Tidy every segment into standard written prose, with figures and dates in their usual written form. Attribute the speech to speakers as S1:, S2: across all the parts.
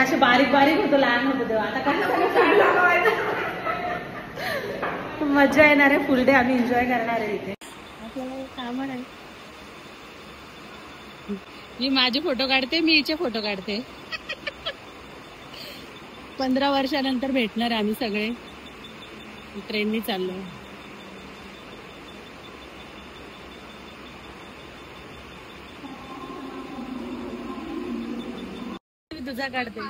S1: असे बारीक बारीक होतो लहान होतो तेव्हा, आता काय मजा येणार आहे. फुल डे आम्ही एन्जॉय करणार आहे इथे. आपल्याला काम आहे. मी माझे फोटो काढते, मी हिचे फोटो काढते. 15 वर्षानंतर भेटणार आम्ही सगळे. ट्रेननी चाललो. तुझा काढते,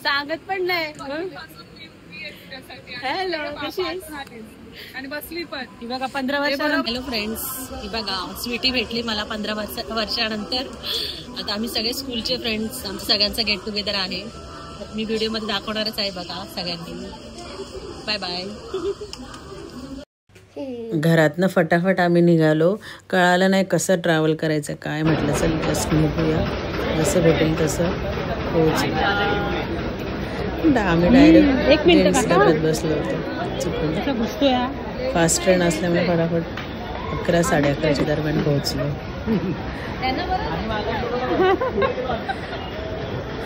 S1: सांगत पण नाही. हॅलो, कशी आहेस?
S2: आणि बसली पण.
S1: ही बघा 15 वर्षानंतर. हॅलो फ्रेंड्स, ही बघा स्वीटी भेटली मला 15 वर्षानंतर. आता आम्ही सगळे स्कूलचे फ्रेंड्स, आमच्या सगळ्यांचा गेट टुगेदर आहे. मी व्हिडिओ मध्ये दाखवणारच आहे बघा सगळ्यांनी. Bye bye.
S3: घरातनं फटाफट आम्ही निघालो. कळालं नाही कसं ट्रॅव्हल करायचं काय. म्हटलं चल जस्ट निघूया, जसं भेटेल तसं पोहोचलो. आम्ही डायरेक्ट जेंट्स डब्यात बसलो होतो चुकून. फास्ट ट्रेन असल्यामुळे फटाफट 11 साडे 11च्या दरम्यान पोहोचलो.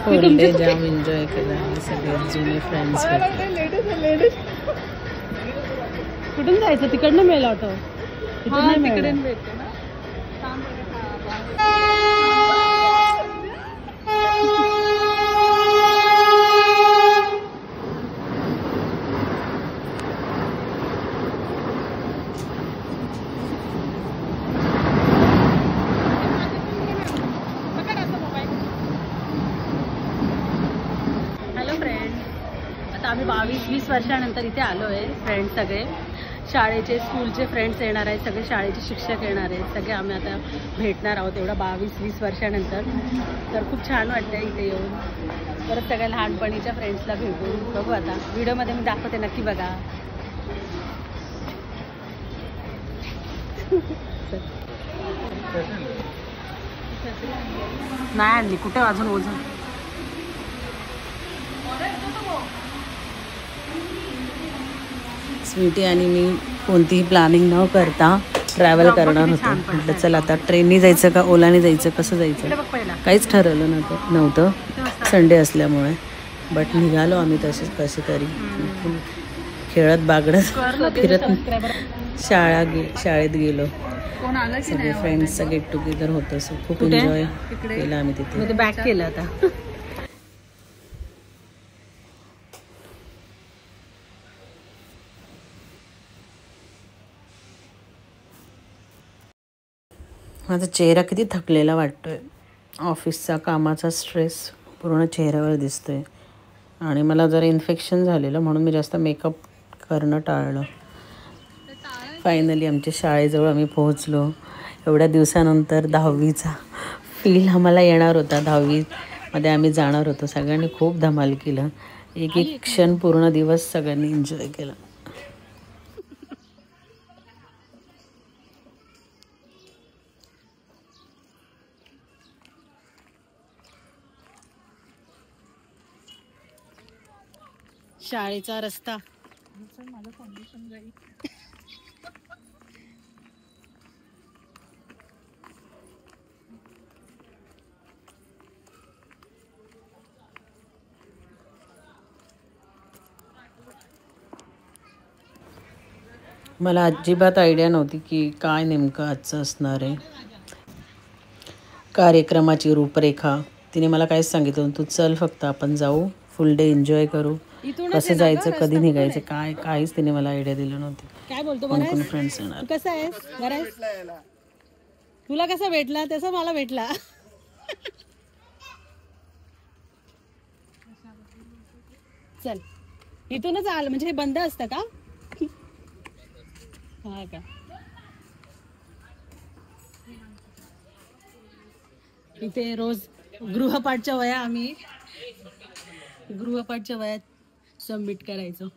S3: फुल डे जाम एन्जॉय केला. सगळे जुने फ्रेंड्स भेटले.
S1: कुठून जायचं? तिकडनं मिळेल ऑटो.
S2: तिकडे भेटते ना.
S1: आम्ही 22-20 वर्षानंतर इथे आलो आहे. फ्रेंड्स सगळे शाळेचे, स्कूलचे फ्रेंड्स येणार आहेत, सगळे शाळेचे शिक्षक येणार आहेत. सगळे आम्ही आता भेटणार आहोत एवढा 22-20 वर्षानंतर. तर खूप छान वाटतं इथे येऊन. परत सगळ्या लहानपणीच्या फ्रेंड्सला भेटून बघू. आता व्हिडिओमध्ये मी दाखवते, नक्की बघा. नाही आणली कुठे अजून ओझं.
S3: स्वीटी आणि मी कोणतीही प्लॅनिंग न करता ट्रॅव्हल करणार होतो. म्हटलं चल आता ट्रेननी जायचं का ओलाने जायचं, कसं जायचं काहीच ठरवलं नव्हतं संडे असल्यामुळे. बट निघालो आम्ही तसेच कसे तरी खेळत बागडत फिरत शाळेत गेलो. सगळे फ्रेंड्सचा गेट टुगेदर होतं. सो खूप एन्जॉय केलं आम्ही तिथे.
S1: बॅक केलं आता.
S3: माझा चेहरा किती थकलेला वाटतोय. ऑफिसचा कामाचा स्ट्रेस पूर्ण चेहऱ्यावर दिसतोय. आणि मला जरा इन्फेक्शन झालेलं म्हणून मी जास्त मेकअप करणं टाळलं. फायनली आमच्या शाळेजवळ आम्ही पोहोचलो. एवढ्या दिवसानंतर 10वीचा फील आम्हाला येणार होता. 10वीमध्ये आम्ही जाणार होतो. सगळ्यांनी खूप धमाल केलं. एक एक क्षण पूर्ण दिवस सगळ्यांनी एन्जॉय केला.
S1: शाळेचा रस्ता
S3: मला अजिबात आयडिया नव्हती की काय नेमकं आजचं असणार आहे. कार्यक्रमाची रूपरेखा तिने मला काहीच सांगितलं. तू चल फक्त आपण जाऊ, फुल डे एन्जॉय करू. कसं जायचं, कधी निघायचं, काहीच तिने मला आयडिया दिली नव्हती.
S1: काय बोलतो
S3: कोण फ्रेंड्स येणार.
S1: कसं आहेस? बरं आहेस? तुला कसा भेटला तसा मला भेटला. चल इथूनच आलं म्हणजे हे बंद असतं का? हा का. इथे रोज गृहपाठच्या वया आम्ही गृहपाठच्या वयात सबमिट करायचो.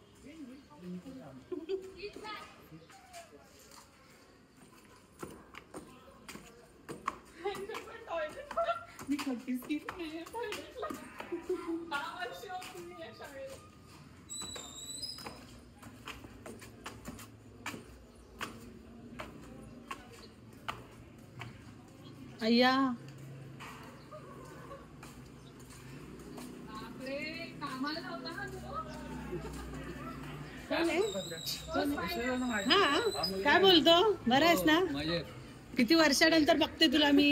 S1: अय्या
S3: हा काय बोलतो, बरं आहेस ना? किती वर्षानंतर बघते तुला मी.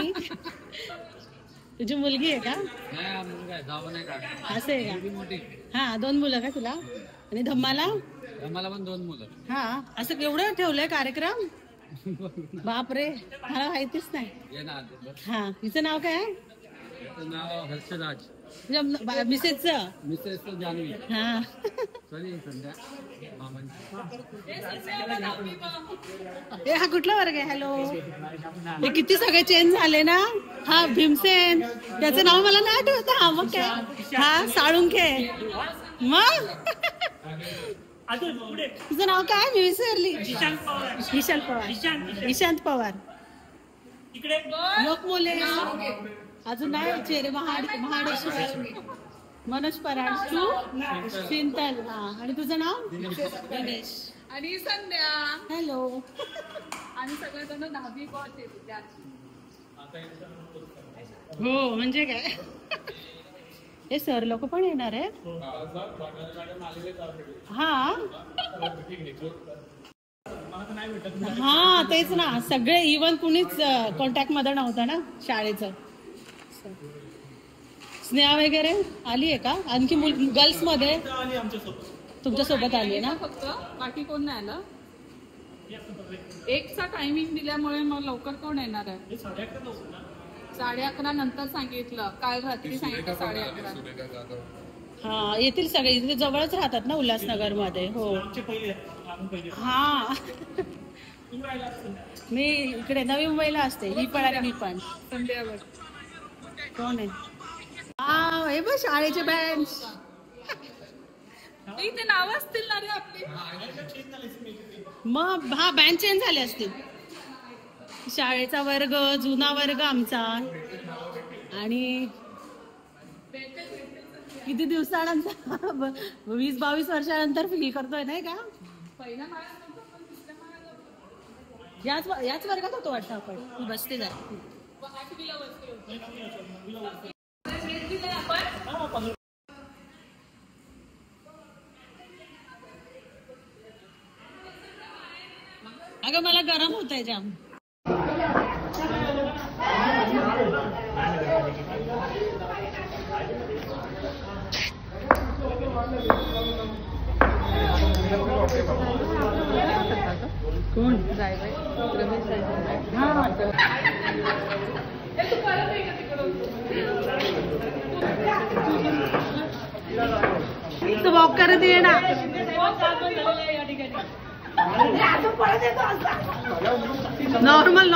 S3: तुझी मुलगी आहे का? असं आहे का? हा 2 मुलं का तुला? आणि धम्माला
S4: पण 2 मुलं.
S3: हा असं केवढं ठेवलंय कार्यक्रम. बापरे, मला माहितीच नाही. हा हिचं नाव काय आहे?
S4: नाव हर्षराज.
S3: मिसेसचं
S4: जान्हवी.
S3: हा हा कुठला वर्ग आहे? हॅलो, हे किती सगळे चेंज झाले ना. हा भीमसेन, त्याचं नाव मला नाही आठवत. हा मग काय, हा साळुंखे. मग तुझं नाव काय? मी विसरली. ईशांत पवार. लोकमोले. अजून नाही चेहरे. महाडेश्वर. मनोज पराड. सिंतल. हा आणि तुझं नाव? गणेश.
S2: आणि संध्या.
S3: हॅलो.
S2: आणि सगळेजण 10वी बॉट विद्यार्थी.
S3: हो म्हणजे काय, हे सर लोक पण येणार आहे. हा हा तेच ना, सगळे इव्हन कुणीच कॉन्टॅक्ट मध्ये नव्हतं ना शाळेचं. स्नेहा वगैरे आली आहे का? आणखी गर्ल्स मध्ये तुमच्या सोबत आली ना?
S2: फक्त बाकी कोण नाही आलं. 1चा टायमिंग दिल्यामुळे मग लवकर कोण येणार आहे? 11:30 नंतर सांगितलं. काल रात्री सांगितलं 11:30.
S3: हा येतील सगळे. इथे जवळच राहतात ना उल्हासनगर मध्ये. हो हा मी इकडे नवी मुंबईला असते. ही पण आणि मी पण.
S2: संध्यावर
S3: कोण आहे? हा हे बघ शाळेचे बेंच.
S2: ते नाव असतील ना रे आपली.
S3: मग हा बेंच चेंज झाले असतील. शाळेचा वर्ग, जुना वर्ग आमचा. आणि किती दिवसानंतर 20-22 वर्षानंतर फील करतोय नाही का? याच वर्गात होतो वाटतं आपण. तू बसते जा. अगं मला गरम होतंय जाम. कोण? तू वॉक करत ये ना. नॉर्मल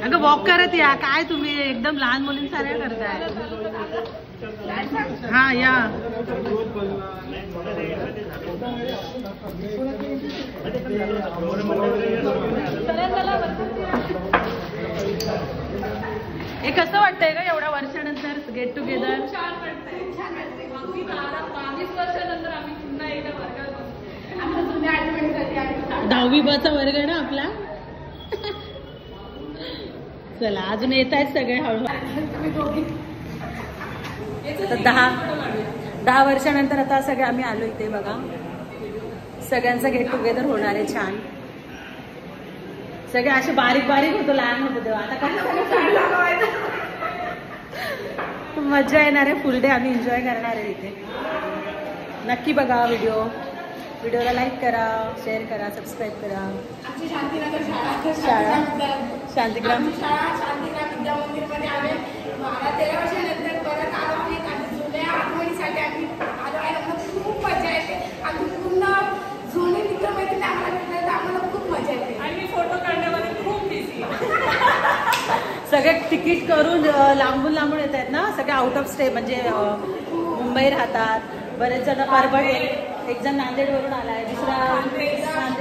S3: अगं वॉक करत या. काय तुम्ही एकदम लहान मुलींसारख्या करताय. हा या. हे कसं वाटतंय का एवढ्या वर्षानंतर गेट टुगेदर?
S2: 22 वर्षानंतर आम्ही पुन्हा एकदा वर्गात.
S3: 10वी ब चा वर्ग ना आपला. चला अजून येत आहेत सगळे हळूहळू. 10 वर्षानंतर आता सगळे आम्ही आलो इथे. बघा सगळ्यांचं गेट टुगेदर होणार आहे छान. सगळे असे बारीक होतो लहान होतो तेव्हा. आता काय मजा येणार आहे. फुल डे आम्ही एन्जॉय करणार आहे इथे. नक्की बघा व्हिडिओला लाईक करा, शेअर करा, सबस्क्राईब करा. शाळा शांतिग्राम
S5: विद्या मंदिरमध्ये आम्ही 12-13 वर्षानंतर परत आलो आम्ही. जुन्या आठवणीसाठी आम्ही आलो आहे. खूप मजा येते. आम्ही पुन्हा जुने मित्रमैत्रिणी आम्हाला भेटले तर आम्हाला खूप मजा येते.
S2: आणि फोटो काढण्यामध्ये खूप बिझी.
S3: सगळे तिकीट करून लांबून येत आहेत ना. सगळे आउट ऑफ स्टे म्हणजे मुंबई राहतात. बरेच जण परभणी. एक जण नांदेडवरून आलाय. दुसरा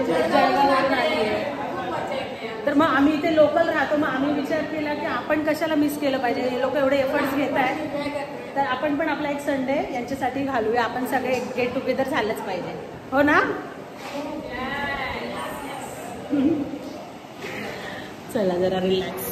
S3: जळगाववरून आली आहे. तर मग आम्ही इथे लोकल राहतो. मग आम्ही विचार केला की आपण कशाला मिस केलं पाहिजे. हे लोक एवढे एफर्ट्स घेत आहेत तर आपण पण आपला एक संडे यांच्यासाठी घालूया. आपण सगळे गेट टुगेदर झालंच पाहिजे. हो ना? चला जरा रिलॅक्स.